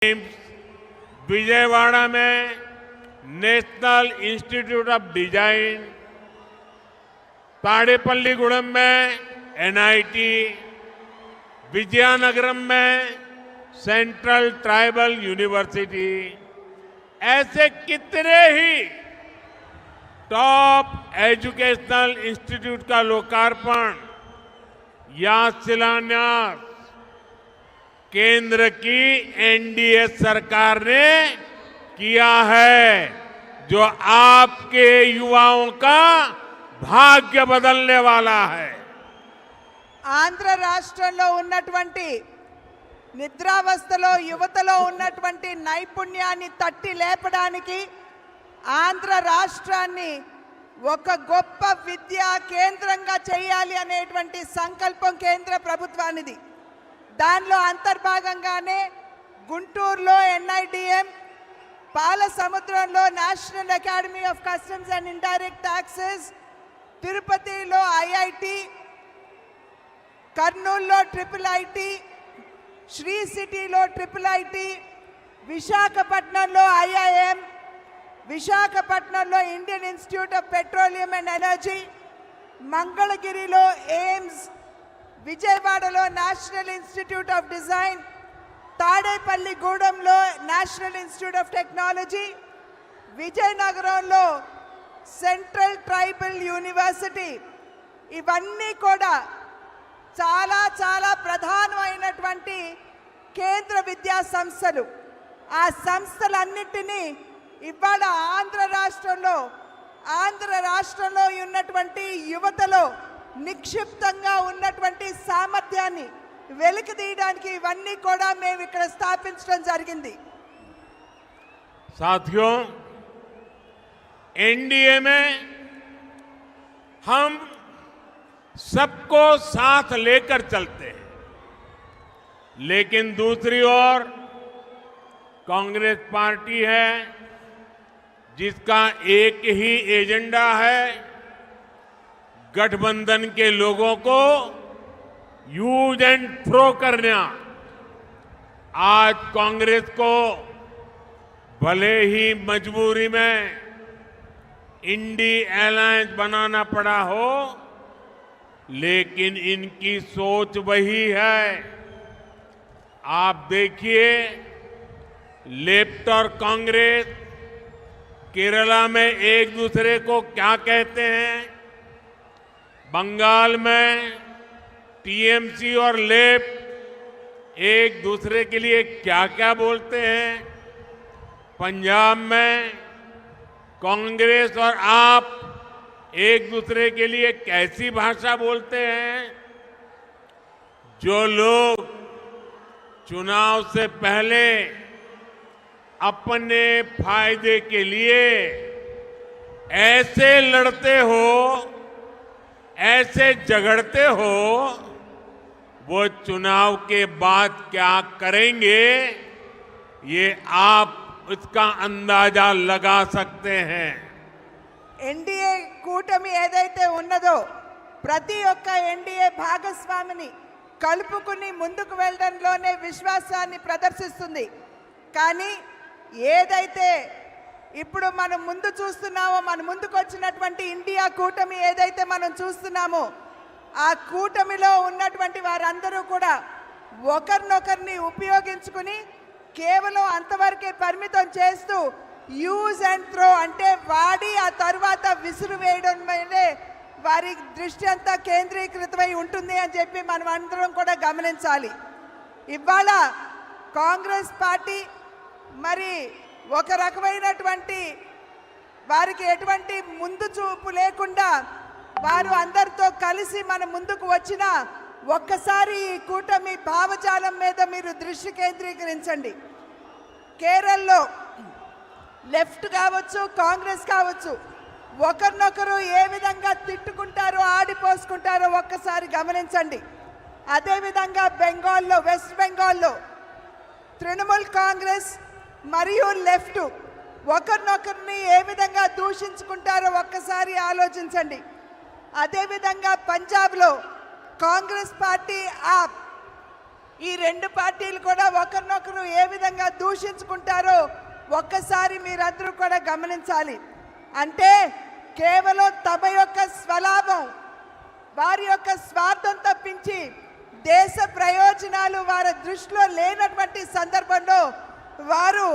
विजयवाड़ा में national institute of design, ताड़ेपल्लीगुड़म में NIT, Vizianagaram में सेंट्रल ट्राइबल यूनिवर्सिटी, ऐसे कितने ही टॉप एजुकेशनल इंस्टीट्यूट का लोकार्पण या शिलान्यास केंद्र की एनडीए सरकार ने किया है, जो आपके युवाओं का भाग्य बदलने वाला है। ఆంధ్ర రాష్ట్రంలో ఉన్నటువంటి నిద్రావస్థలో యువతలో ఉన్నటువంటి నైపుణ్యాన్ని తట్టి లేపడానికి ఆంధ్ర రాష్ట్రాన్ని ఒక గొప్ప విద్యా కేంద్రంగా చేయాలి అనేటువంటి సంకల్పం కేంద్ర ప్రభుత్వానిది. దానిలో అంతర్భాగంగానే గుంటూరులో ఎన్ఐడిఎం, పాలసముద్రంలో national academy of customs and indirect taxes, తిరుపతిలో ఐఐటి, కర్నూలులో ట్రిపుల్ ఐటి, శ్రీ సిటీలో ట్రిపుల్ ఐటి, విశాఖపట్నంలో ఐఐఎం, విశాఖపట్నంలో Indian institute of petroleum and energy, మంగళగిరిలో ఎయిమ్స్, విజయవాడలో నేషనల్ ఇన్స్టిట్యూట్ ఆఫ్ డిజైన్, తాడేపల్లిగూడెంలో నేషనల్ ఇన్స్టిట్యూట్ ఆఫ్ టెక్నాలజీ, విజయనగరంలో సెంట్రల్ ట్రైబల్ యూనివర్సిటీ, ఇవన్నీ కూడా చాలా చాలా ప్రధానమైనటువంటి కేంద్ర విద్యా సంస్థలు. ఆ సంస్థలన్నిటినీ ఇవాళ ఆంధ్ర రాష్ట్రంలో ఉన్నటువంటి యువతలో నిక్షిప్తంగా ఉన్నటువంటి సామర్థ్యాన్ని వెలికి తీయడానికి ఇవన్నీ కూడా మేము ఇక్కడ స్థాపించడం జరిగింది. साथियों, एनडीए में हम सबको साथ लेकर चलते हैं, लेकिन दूसरी ओर कांग्रेस पार्टी है जिसका एक ही एजेंडा है, गठबंधन के लोगों को यूज एंड थ्रो करना। आज कांग्रेस को भले ही मजबूरी में इंडी अलायंस बनाना पड़ा हो, लेकिन इनकी सोच वही है। आप देखिए, लेफ्ट और कांग्रेस केरला में एक दूसरे को क्या कहते हैं, बंगाल में टीएमसी और लेफ्ट एक दूसरे के लिए क्या क्या बोलते हैं, पंजाब में कांग्रेस और आप एक दूसरे के लिए कैसी भाषा बोलते हैं। जो लोग चुनाव से पहले अपने फायदे के लिए ऐसे लड़ते हो, ऐसे झगड़ते हो, वो चुनाव के बाद क्या करेंगे, ये आप इसका अंदाजा लगा सकते हैं। ఎన్డీఏ కూటమి ఏదైతే ఉన్నదో ప్రతి ఒక్క ఎన్డీఏ భాగస్వామిని కలుపుకుని ముందుకు వెళ్ళడంలోనే విశ్వాసాన్ని ప్రదర్శిస్తుంది. కానీ ఏదైతే ఇప్పుడు మనం ముందు చూస్తున్నామో, మన ముందుకు వచ్చినటువంటి ఇండియా కూటమి ఏదైతే మనం చూస్తున్నామో, ఆ కూటమిలో ఉన్నటువంటి వారందరూ కూడా ఒకరినొకరిని ఉపయోగించుకుని కేవలం అంతవరకే పరిమితం చేస్తూ యూజ్ అండ్ త్రో అంటే వాడి ఆ తర్వాత విసురు వేయడం మీదే వారి దృష్టి అంతా కేంద్రీకృతమై ఉంటుంది అని చెప్పి మనం అందరం కూడా గమనించాలి. ఇవాళ కాంగ్రెస్ పార్టీ మరి ఒక రకమైనటువంటి వారికి ఎటువంటి ముందు చూపు లేకుండా వారు అందరితో కలిసి మన ముందుకు వచ్చిన ఒక్కసారి ఈ కూటమి భావజాలం మీద మీరు దృష్టి కేంద్రీకరించండి. కేరళలో లెఫ్ట్ కావచ్చు, కాంగ్రెస్ కావచ్చు, ఒకరినొకరు ఏ విధంగా తిట్టుకుంటారో, ఆడిపోసుకుంటారో ఒక్కసారి గమనించండి. అదేవిధంగా బెంగాల్లో, వెస్ట్ బెంగాల్లో తృణమూల్ కాంగ్రెస్ మరియు లెఫ్ట్ ఒకరినొకరిని ఏ విధంగా దూషించుకుంటారో ఒక్కసారి ఆలోచించండి. అదేవిధంగా పంజాబ్లో కాంగ్రెస్ పార్టీ ఆప్ ఈ రెండు పార్టీలు కూడా ఒకరినొకరు ఏ విధంగా దూషించుకుంటారో ఒక్కసారి మీరందరూ కూడా గమనించాలి. అంటే కేవలం తమ యొక్క స్వలాభం, వారి యొక్క స్వార్థం తప్పించి దేశ ప్రయోజనాలు వారి దృష్టిలో లేనటువంటి సందర్భంలో వారు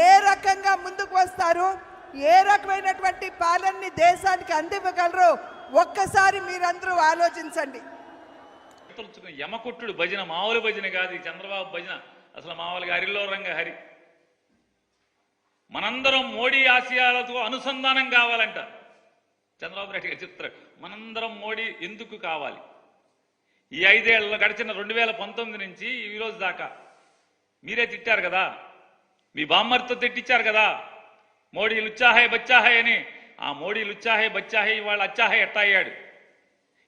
ఏ రకంగా ముందుకు వస్తారు, ఏ రకమైనటువంటి పాలనని దేశానికి అందివ్వగలరో ఒక్కసారి మీరందరూ ఆలోచించండి. యమకుట్టుడు భజన మామూలు భజన కాదు, ఈ చంద్రబాబు భజన అసలు మామూలుగా హరిలో రంగ హరి. మనందరం మోడీ ఆశయాలతో అనుసంధానం కావాలంట చంద్రబాబు నాయుడు గారు చెప్తారు. మనందరం మోడీ ఎందుకు కావాలి? ఈ 5 ఏళ్ళలో గడిచిన 2019 నుంచి ఈ రోజు దాకా మీరే తిట్టారు కదా, మీ బామ్మర్తో తిట్టించారు కదా, మోడీ లుచ్చాహే బచ్చాహే అని. ఆ మోడీ లుచ్చాహే బచ్చాహే ఇవాళ అచ్చాహే ఎట్టా అయ్యాడు?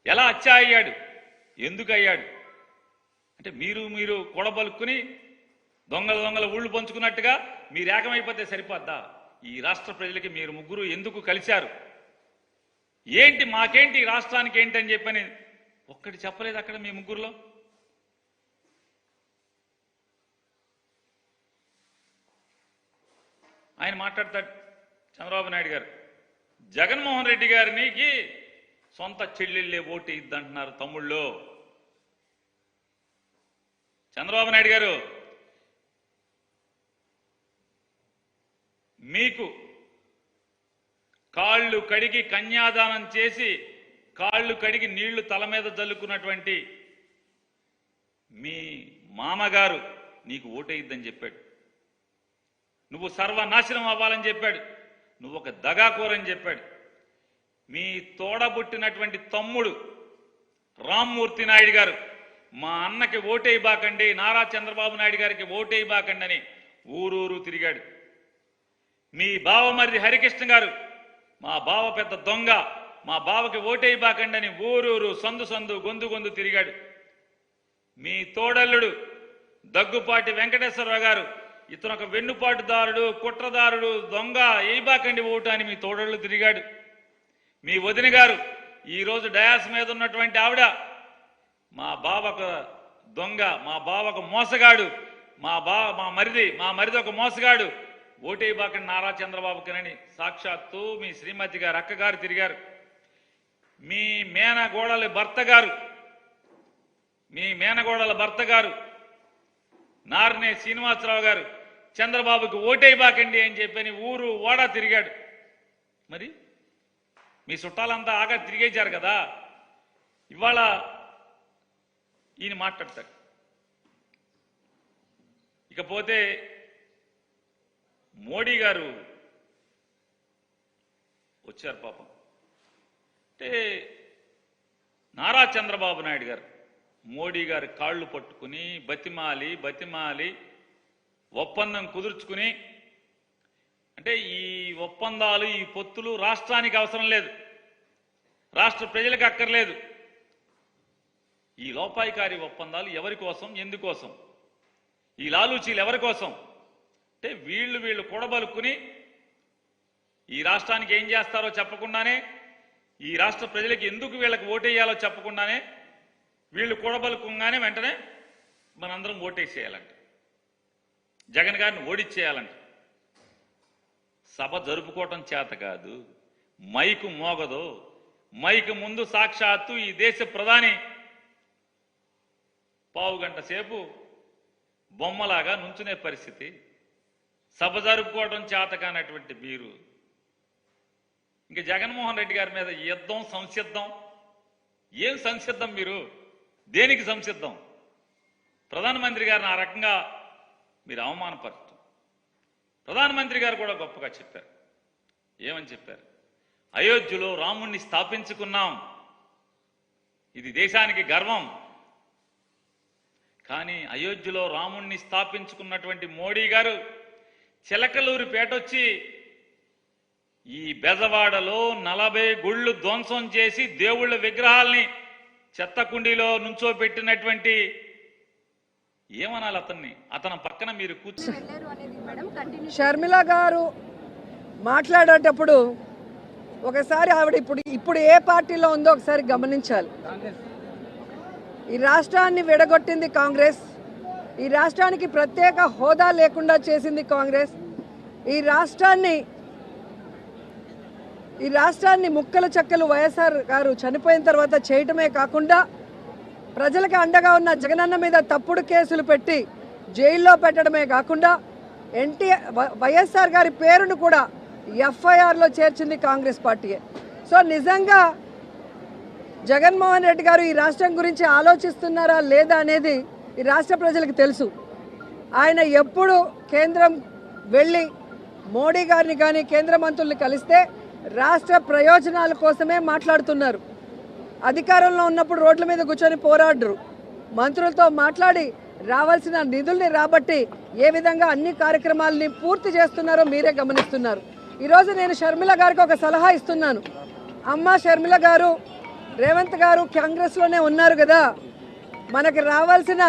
ఎలా అచ్చా అయ్యాడు? ఎందుకు అయ్యాడు అంటే మీరు కూడబలుక్కుని దొంగల ఊళ్ళు పంచుకున్నట్టుగా మీరు ఏకమైపోతే సరిపోద్దా? ఈ రాష్ట్ర ప్రజలకి మీరు ముగ్గురు ఎందుకు కలిశారు? ఏంటి మాకేంటి ఈ రాష్ట్రానికి ఏంటి అని చెప్పని ఒక్కటి చెప్పలేదు అక్కడ మీ ముగ్గురులో. ఆయన మాట్లాడతాడు చంద్రబాబు నాయుడు గారు, జగన్మోహన్ రెడ్డి గారికి సొంత చెల్లెళ్ళే ఓటు ఇద్దంటున్నారు తమ్ముళ్ళు. చంద్రబాబు నాయుడు గారు, మీకు కాళ్ళు కడిగి కన్యాదానం చేసి కాళ్ళు కడిగి నీళ్లు తల మీద జల్లుకున్నటువంటి మీ మామగారు నీకు ఓటేయిద్దని చెప్పాడు. నువ్వు సర్వనాశనం అవ్వాలని చెప్పాడు. నువ్వు ఒక దగాకోరని చెప్పాడు. మీ తోడబుట్టినటువంటి తమ్ముడు రామ్మూర్తి నాయుడు గారు మా అన్నకి ఓటేయబాకండి, నారా చంద్రబాబు నాయుడు గారికి ఓటేయబాకండి అని ఊరూరు తిరిగాడు. మీ బావమరిది హరికృష్ణ గారు మా బావ పెద్ద దొంగ, మా బావకి ఓటేయబాకండి అని ఊరూరు సందు గొంతు తిరిగాడు. మీ తోడల్లుడు దగ్గుపాటి వెంకటేశ్వరరావు గారు ఇతను ఒక వెన్నుపాటుదారుడు, కుట్రదారుడు, దొంగ, ఏయబాకండి ఓటు అని మీ తోడళ్ళు తిరిగాడు. మీ వదిన గారు ఈరోజు డయాస్ మీద ఉన్నటువంటి ఆవిడ మా బావకు దొంగ, మా బావకు మోసగాడు, మా మరిది ఒక మోసగాడు, ఓటేయబాకండి నారా చంద్రబాబుకినని సాక్షాత్తు మీ శ్రీమతి గారు అక్కగారు తిరిగారు. మీ మేనగోడల భర్త గారు నార్నే శ్రీనివాసరావు గారు చంద్రబాబుకి ఓటేయబాకండి అని చెప్పని ఊరు ఓడా తిరిగాడు. మరి మీ చుట్టాలంతా ఆగా తిరిగేశారు కదా. ఇవాళ ఈయన మాట్లాడతాడు. ఇకపోతే మోడీ గారు వచ్చారు పాపం. అంటే నారా చంద్రబాబు నాయుడు గారు మోడీ గారి కాళ్ళు పట్టుకుని బతిమాలి ఒప్పందం కుదుర్చుకుని, అంటే ఈ ఒప్పందాలు ఈ పొత్తులు రాష్ట్రానికి అవసరం లేదు, రాష్ట్ర ప్రజలకు అక్కర్లేదు. ఈ లోపాయికారి ఒప్పందాలు ఎవరి కోసం, ఎందుకోసం? ఈ లాలూచీలు ఎవరి కోసం? అంటే వీళ్ళు కూడబలుక్కుని ఈ రాష్ట్రానికి ఏం చేస్తారో చెప్పకుండానే, ఈ రాష్ట్ర ప్రజలకు ఎందుకు వీళ్ళకి ఓటేయాలో చెప్పకుండానే వీళ్ళు కూడబలుకుంగానే వెంటనే మనందరం ఓటేసేయాలంట, జగన్ గారిని ఓడిచ్చేయాలంట. సభ జరుపుకోవటం చేత కాదు, మైకు మోగదు. మైకు ముందు సాక్షాత్తు ఈ దేశ ప్రధాని పావుగంట సేపు బొమ్మలాగా నుంచునే పరిస్థితి. సభ జరుపుకోవడం చేత కానటువంటి మీరు ఇంక జగన్మోహన్ రెడ్డి గారి మీద యుద్ధం, సంసిద్ధం. ఏం సంసిద్ధం? మీరు దేనికి సంసిద్ధం? ప్రధానమంత్రి గారిని ఆ రకంగా మీరు అవమానపరచడం. ప్రధానమంత్రి గారు కూడా గొప్పగా చెప్పారు. ఏమని చెప్పారు? అయోధ్యలో రాముణ్ణి స్థాపించుకున్నాం, ఇది దేశానికి గర్వం. కానీ అయోధ్యలో రాముణ్ణి స్థాపించుకున్నటువంటి మోడీ గారు చిలకలూరిపేటొచ్చి ఈ బెజవాడలో 40 గుళ్ళు ధ్వంసం చేసి దేవుళ్ళ విగ్రహాల్ని చెత్తకుండీలో నుంచోబెట్టినటువంటి, ఏమనాలి అతన్ని? అతని పక్కన మీరు కూర్చొని షర్మిల గారు మాట్లాడేటప్పుడు ఒకసారి ఆవిడ ఇప్పుడు ఏ పార్టీలో ఉందో ఒకసారి గమనించాలి. ఈ రాష్ట్రాన్ని విడగొట్టింది కాంగ్రెస్, ఈ రాష్ట్రానికి ప్రత్యేక హోదా లేకుండా చేసింది కాంగ్రెస్. ఈ రాష్ట్రాన్ని ముక్కలు చెక్కలు వైఎస్ఆర్ గారు చనిపోయిన తర్వాత చేయటమే కాకుండా ప్రజలకు అండగా ఉన్న జగనన్న మీద తప్పుడు కేసులు పెట్టి జైల్లో పెట్టడమే కాకుండా వైఎస్ఆర్ గారి పేరును కూడా ఎఫ్ఐఆర్లో చేర్చింది కాంగ్రెస్ పార్టీయే. సో నిజంగా జగన్మోహన్ రెడ్డి గారు ఈ రాష్ట్రం గురించి ఆలోచిస్తున్నారా లేదా అనేది ఈ రాష్ట్ర ప్రజలకు తెలుసు. ఆయన ఎప్పుడు కేంద్రం వెళ్ళి మోడీ గారిని కానీ కేంద్ర మంత్రుల్ని కలిస్తే రాష్ట్ర ప్రయోజనాల కోసమే మాట్లాడుతున్నారు. అధికారంలో ఉన్నప్పుడు రోడ్ల మీద కూర్చొని పోరాడరు. మంత్రులతో మాట్లాడి రావాల్సిన నిధుల్ని రాబట్టి ఏ విధంగా అన్ని కార్యక్రమాలని పూర్తి చేస్తున్నారో మీరే గమనిస్తున్నారు. ఈరోజు నేను షర్మిల గారికి ఒక సలహా ఇస్తున్నాను. అమ్మ షర్మిల గారు, రేవంత్ గారు కాంగ్రెస్లోనే ఉన్నారు కదా, మనకి రావాల్సిన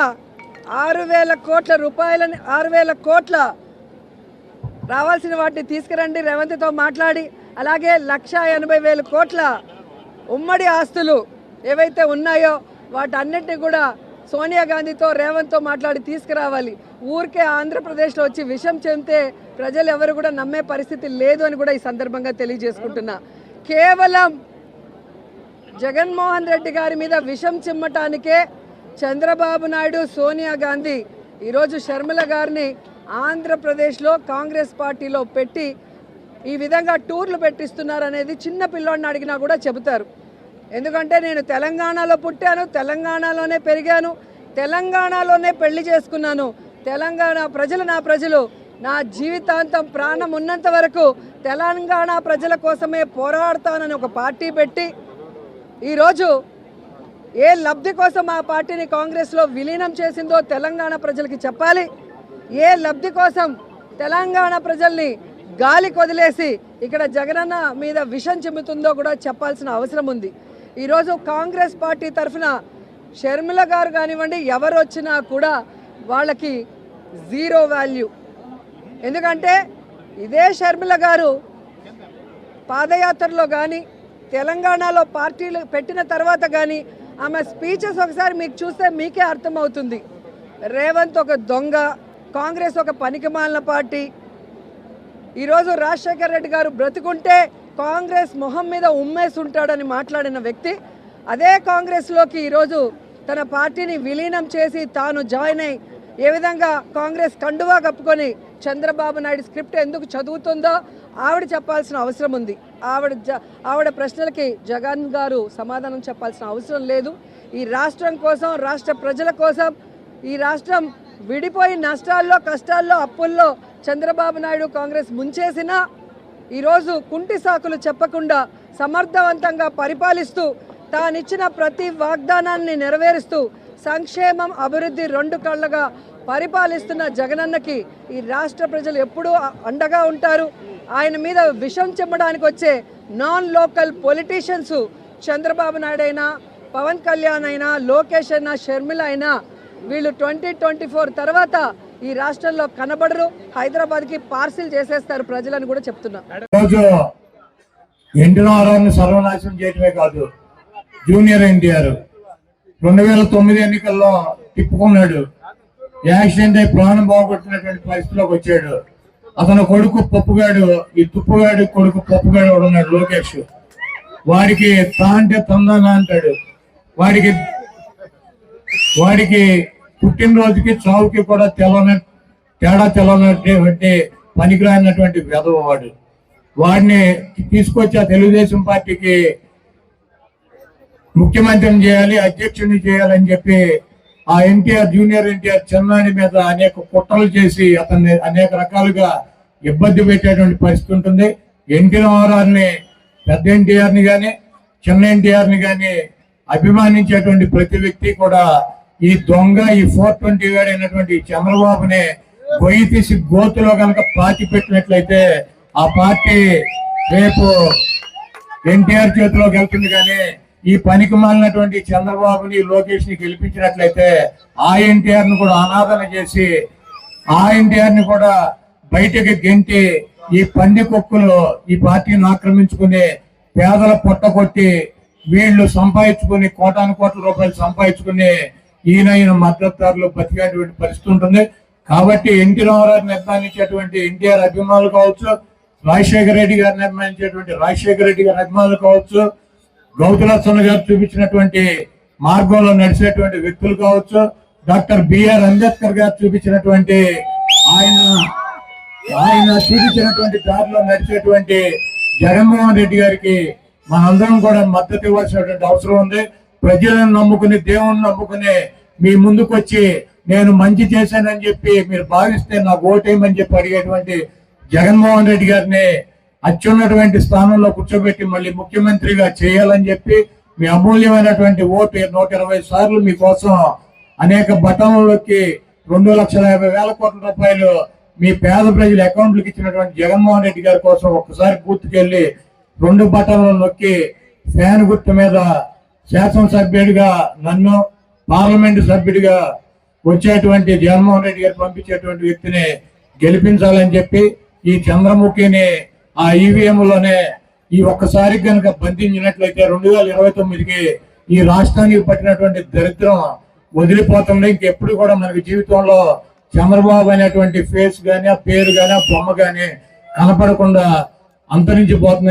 6,000 కోట్ల రూపాయలని 6,000 కోట్ల రావాల్సిన వాటిని తీసుకురండి రేవంత్తో మాట్లాడి. అలాగే 1,80,000 కోట్ల ఉమ్మడి ఆస్తులు ఏవైతే ఉన్నాయో వాటన్నిటిని కూడా సోనియా గాంధీతో రేవంత్తో మాట్లాడి తీసుకురావాలి. ఊరికే ఆంధ్రప్రదేశ్లో వచ్చి విషం చెందితే ప్రజలు ఎవరు కూడా నమ్మే పరిస్థితి లేదు అని కూడా ఈ సందర్భంగా తెలియజేసుకుంటున్నా. కేవలం జగన్మోహన్ రెడ్డి గారి మీద విషం చిమ్మటానికే చంద్రబాబు నాయుడు, సోనియా గాంధీ ఈరోజు షర్మిల గారిని ఆంధ్రప్రదేశ్లో కాంగ్రెస్ పార్టీలో పెట్టి ఈ విధంగా టూర్లు పెట్టిస్తున్నారనేది చిన్న పిల్లోడిని అడిగినా కూడా చెబుతారు. ఎందుకంటే నేను తెలంగాణలో పుట్టాను, తెలంగాణలోనే పెరిగాను, తెలంగాణలోనే పెళ్లి చేసుకున్నాను. తెలంగాణ ప్రజలు నా ప్రజలు. నా జీవితాంతం ప్రాణం ఉన్నంత వరకు తెలంగాణ ప్రజల కోసమే పోరాడతానని ఒక పార్టీ పెట్టి ఈరోజు ఏ లబ్ధి కోసం ఆ పార్టీని కాంగ్రెస్లో విలీనం చేసిందో తెలంగాణ ప్రజలకి చెప్పాలి. ఏ లబ్ధి కోసం తెలంగాణ ప్రజల్ని గాలి కొదిలేసి ఇక్కడ జగనన్న మీద విషం చిమ్ముతుందో కూడా చెప్పాల్సిన అవసరం ఉంది. ఈరోజు కాంగ్రెస్ పార్టీ తరఫున షర్మిల గారు కానివ్వండి, ఎవరు వచ్చినా కూడా వాళ్ళకి జీరో వాల్యూ. ఎందుకంటే ఇదే షర్మిల గారు పాదయాత్రలో కానీ తెలంగాణలో పార్టీలు పెట్టిన తర్వాత కానీ ఆమె స్పీచెస్ ఒకసారి మీకు చూస్తే మీకే అర్థమవుతుంది. రేవంత్ ఒక దొంగ, కాంగ్రెస్ ఒక పనికిమాలిన పార్టీ. ఈరోజు రాజశేఖర రెడ్డి గారు బ్రతుకుంటే కాంగ్రెస్ మొహం మీద ఉమ్మేసి ఉంటాడని మాట్లాడిన వ్యక్తి అదే కాంగ్రెస్లోకి ఈరోజు తన పార్టీని విలీనం చేసి తాను జాయిన్ అయ్యి ఏ విధంగా కాంగ్రెస్ కండువా కప్పుకొని చంద్రబాబు నాయుడు స్క్రిప్ట్ ఎందుకు చదువుతుందో ఆవిడ చెప్పాల్సిన అవసరం ఉంది. ఆవిడ ప్రశ్నలకి జగన్ గారు సమాధానం చెప్పాల్సిన అవసరం లేదు. ఈ రాష్ట్రం కోసం, రాష్ట్ర ప్రజల కోసం, ఈ రాష్ట్రం విడిపోయి నష్టాల్లో, కష్టాల్లో, అప్పుల్లో చంద్రబాబు నాయుడు కాంగ్రెస్ ముంచేసినా ఈరోజు కుంటి సాకులు చెప్పకుండా సమర్థవంతంగా పరిపాలిస్తూ తానిచ్చిన ప్రతి వాగ్దానాన్ని నెరవేరుస్తూ సంక్షేమం, అభివృద్ధి రెండు కళ్ళగా పరిపాలిస్తున్న జగనన్నకి ఈ రాష్ట్ర ప్రజలు ఎప్పుడూ అండగా ఉంటారు. ఆయన మీద విషం చెమ్మడానికి వచ్చే non local politicians Chandrababu Naidu అయినా, పవన్ కళ్యాణ్ అయినా, లోకేష్ అయినా, షర్మిల అయినా వీళ్ళు 2024 తర్వాత ఈ రాష్ట్రంలో కనబడరు. హైదరాబాద్కి పార్సిల్ చేసేస్తారు ప్రజలను కూడా చెప్తున్నా. ఎన్టీఆర్ని సర్వనాశనం చేయటమే కాదు, జూనియర్ ఎన్టీఆర్ 2009 ఎన్నికల్లో తిప్పుకున్నాడు. యాక్సిడెంట్ అయి ప్రాణం బాగొట్టినటువంటి పరిస్థితిలోకి వచ్చాడు. అతను కొడుకు పప్పుగాడు, ఈ తుప్పుగాడు కొడుకు పప్పుగాడు ఉన్నాడు లోకేష్. వాడికి తా అంటే తందానా అంటాడు. వాడికి పుట్టినరోజుకి చావుకి కూడా తేడా తెలవనటువంటి పనికిరానటువంటి వెధవాడు. వాడిని తీసుకొచ్చి ఆ తెలుగుదేశం పార్టీకి ముఖ్యమంత్రిని చేయాలి, అధ్యక్షుడిని చేయాలని చెప్పి ఆ ఎన్టీఆర్, జూనియర్ ఎన్టీఆర్ చిన్నాని మీద అనేక కుట్రలు చేసి అతన్ని అనేక రకాలుగా ఇబ్బంది పెట్టేటువంటి పరిస్థితి ఉంటుంది. ఎన్టీఆర్ని, పెద్ద ఎన్టీఆర్ని కానీ చిన్న ఎన్టీఆర్ని కానీ అభిమానించేటువంటి ప్రతి వ్యక్తి కూడా ఈ దొంగ, ఈ 420 గాడు అయినటువంటి చంద్రబాబుని గొయ్యి తీసి గోతులో కనుక పాతి పెట్టినట్లయితే ఆ పార్టీ రేపు ఎన్టీఆర్ చేతిలోకి వెళ్తుంది. కానీ ఈ పనికి మాలినటువంటి చంద్రబాబుని, లోకేష్ ని గెలిపించినట్లయితే ఆ ఎన్టీఆర్ ను కూడా అనాదరణ చేసి ఆ ఎన్టీఆర్ ని కూడా బయటకి గెంటి ఈ పంది కుక్కలు ఈ పార్టీని ఆక్రమించుకుని పేదల పొట్టకొట్టి వీళ్ళు సంపాదించుకుని కోటాను కోట్ల రూపాయలు సంపాదించుకుని ఈయన మద్దతుదారులు బతికేటువంటి పరిస్థితి ఉంటుంది. కాబట్టి ఎన్టీ రామారావుని అభిమానించేటువంటి ఎన్టీఆర్ అభిమానులు కావచ్చు, రాజశేఖర రెడ్డి గారిని అభిమానించేటువంటి రాజశేఖర రెడ్డి గారి అభిమానులు కావచ్చు, గౌతులసన్న గారు చూపించినటువంటి మార్గంలో నడిచేటువంటి వ్యక్తులు కావచ్చు, డాక్టర్ బిఆర్ అంబేద్కర్ గారు చూపించినటువంటి ఆయన చూపించినటువంటి దారిలో నడిచేటువంటి జగన్మోహన్ రెడ్డి గారికి మనందరం కూడా మద్దతు ఇవ్వాల్సినటువంటి అవసరం ఉంది. ప్రజలను నమ్ముకుని, దేవుణ్ణి నమ్ముకుని మీ ముందుకు వచ్చి నేను మంచి చేశానని చెప్పి మీరు భావిస్తే నాకు ఓటేయమని చెప్పి అడిగేటువంటి జగన్మోహన్ రెడ్డి గారిని అత్యున్నటువంటి స్థానంలో కూర్చోబెట్టి మళ్ళీ ముఖ్యమంత్రిగా చేయాలని చెప్పి మీ అమూల్యమైనటువంటి ఓటు 120 సార్లు మీకోసం అనేక బటన్లకి 2,50,000 కోట్ల రూపాయలు మీ పేద ప్రజల అకౌంట్లకు ఇచ్చినటువంటి జగన్మోహన్ రెడ్డి గారి కోసం ఒక్కసారి బూత్కెళ్ళి 2 బటన్లు నొక్కి ఫ్యాన్ గుర్తు మీద శాసనసభ్యుడిగా నన్ను, పార్లమెంటు సభ్యుడిగా వచ్చేటువంటి జగన్మోహన్ రెడ్డి గారు పంపించేటువంటి వ్యక్తిని గెలిపించాలని చెప్పి ఈ చంద్రముఖిని ఆ ఈవీఎంలోనే ఈ ఒక్కసారి కనుక బంధించినట్లయితే 2029కి ఈ రాష్ట్రానికి పట్టినటువంటి దరిద్రం వదిలిపోతుంది. ఇంకెప్పుడు కూడా మనకి జీవితంలో చంద్రబాబు అనేటువంటి ఫేస్ గానీ, ఆ పేరు గానీ, ఆ బొమ్మ గానీ కనపడకుండా అంతరించిపోతుంది.